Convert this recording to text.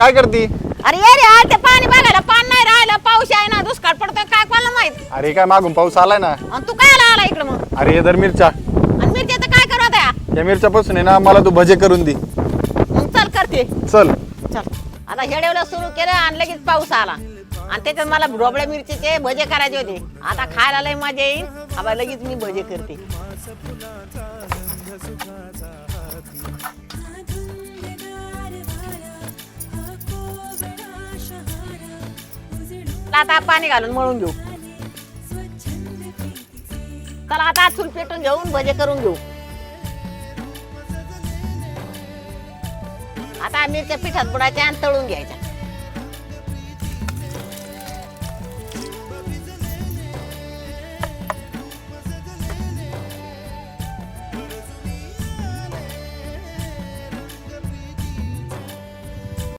काय करती? अरे ये रे ते पाणी बघायला पाणी नाही राहिलं पाऊस आहे ना दुष्काळ पडतोय काय कोणाला माहित अरे काय मागून पाऊस आलाय ना. आणि तू काय आला इकडे मग अरे हे धर मिरच्या. आणि मिरच्याचं काय करू आता या मिरच्यापासून आहे ना मला तू भजे करून दे. मग चल करते चल. चल आता हेडेवलं सुरू केलं आणि लगेच पाऊस आला आणि त्याच्यात मला ढोबळ्या मिरचीचे भजे करायचे होते. आता खायला लय मजा येईल. आता लगेच मी भजे करते. आता पाणी घालून मळून घेऊ. चला आता चूल पेटून घेऊन भजे करून घेऊ. आता मिरच्या पिठात बुडायच्या आणि तळून घ्यायच्या.